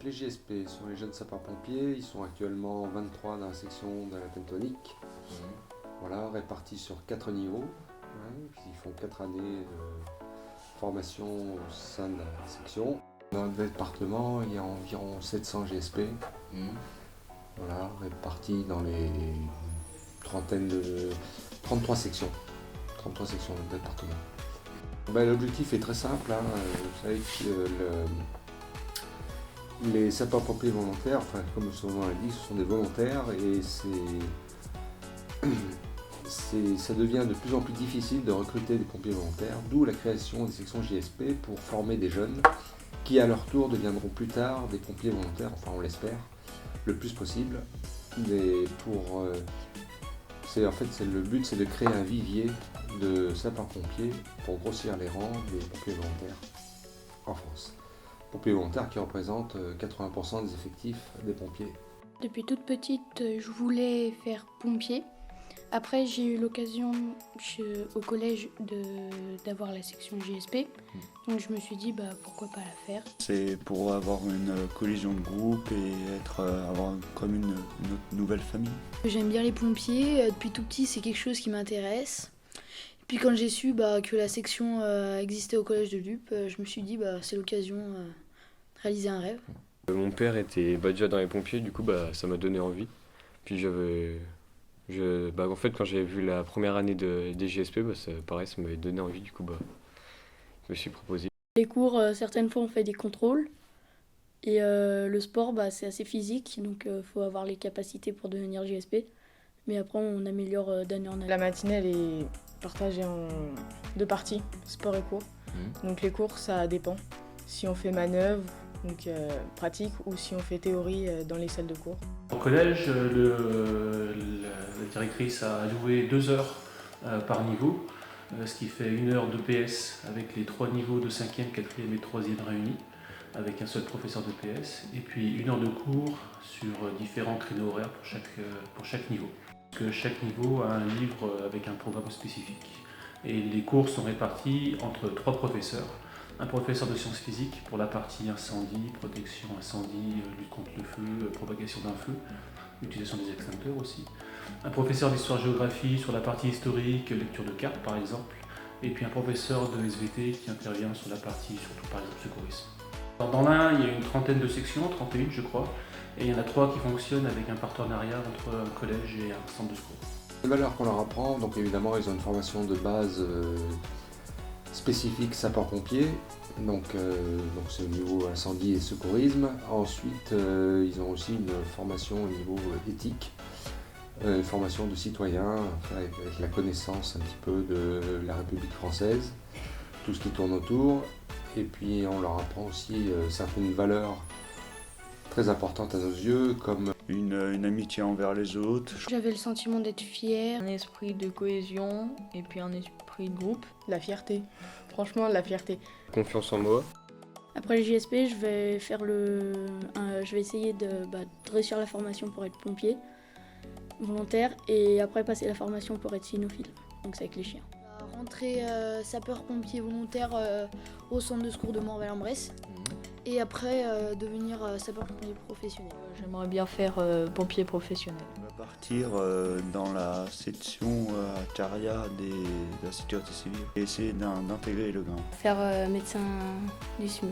Donc les JSP sont les jeunes sapeurs-pompiers, ils sont actuellement 23 dans la section de la Pentonique, voilà, répartis sur 4 niveaux. Ils font 4 années de formation au sein de la section. Dans le département, il y a environ 700 GSP, voilà, répartis dans les 33 sections. 33 sections dans le département. L'objectif est très simple, vous savez que les sapeurs-pompiers volontaires, enfin, comme son nom l'indique, ce sont des volontaires et ça devient de plus en plus difficile de recruter des pompiers volontaires, d'où la création des sections JSP pour former des jeunes qui à leur tour deviendront plus tard des pompiers volontaires, enfin on l'espère, le plus possible. Mais le but c'est de créer un vivier de sapeurs-pompiers pour grossir les rangs des pompiers volontaires en France. Pompiers volontaires qui représentent 80% des effectifs des pompiers. Depuis toute petite, je voulais faire pompier. Après, j'ai eu l'occasion au collège d'avoir la section JSP. Donc je me suis dit, pourquoi pas la faire. C'est pour avoir une collision de groupe et avoir comme une nouvelle famille. J'aime bien les pompiers. Depuis tout petit, c'est quelque chose qui m'intéresse. Puis quand j'ai su que la section existait au collège de Luppe, je me suis dit c'est l'occasion de réaliser un rêve. Mon père était déjà dans les pompiers, du coup ça m'a donné envie. Puis en fait quand j'ai vu la première année des GSP, ça m'avait donné envie, du coup je me suis proposé. Les cours, certaines fois on fait des contrôles et le sport c'est assez physique, donc faut avoir les capacités pour devenir GSP. Mais après on améliore d'année en année. La matinée elle est partagée en 2 parties, sport et cours. Donc les cours ça dépend. Si on fait manœuvre, donc pratique, ou si on fait théorie dans les salles de cours. Au collège, la directrice a alloué 2 heures par niveau, ce qui fait 1 heure de PS avec les 3 niveaux de 5e, 4e et 3e réunis, avec un seul professeur de PS, et puis 1 heure de cours sur différents créneaux horaires pour chaque niveau. Parce que chaque niveau a un livre avec un programme spécifique. Et les cours sont répartis entre 3 professeurs. Un professeur de sciences physiques pour la partie incendie, protection incendie, lutte contre le feu, propagation d'un feu, utilisation des extincteurs aussi. Un professeur d'histoire-géographie sur la partie historique, lecture de cartes par exemple. Et puis un professeur de SVT qui intervient sur la partie, surtout par exemple, secourisme. Alors dans l'un, il y a une trentaine de sections, 31 je crois, et il y en a 3 qui fonctionnent avec un partenariat entre un collège et un centre de secours. Les valeurs qu'on leur apprend, donc évidemment ils ont une formation de base spécifique sapeur-pompier, donc c'est au niveau incendie et secourisme. Ensuite ils ont aussi une formation au niveau éthique, une formation de citoyen avec la connaissance un petit peu de la République française, tout ce qui tourne autour, et puis on leur apprend aussi certaines valeurs très importantes à nos yeux, comme une amitié envers les autres. J'avais le sentiment d'être fière. Un esprit de cohésion et puis un esprit de groupe. La fierté, franchement la fierté. Confiance en moi. Après le JSP, je vais essayer de réussir la formation pour être pompier volontaire et après passer la formation pour être cynophile, donc c'est avec les chiens. Rentrer sapeur-pompier volontaire au centre de secours de Morval-en-Bresse et après devenir sapeur-pompier professionnel. J'aimerais bien faire pompier professionnel. On va partir dans la section à Caria de la sécurité civile et essayer d'intégrer le grand. Faire médecin du SMUR.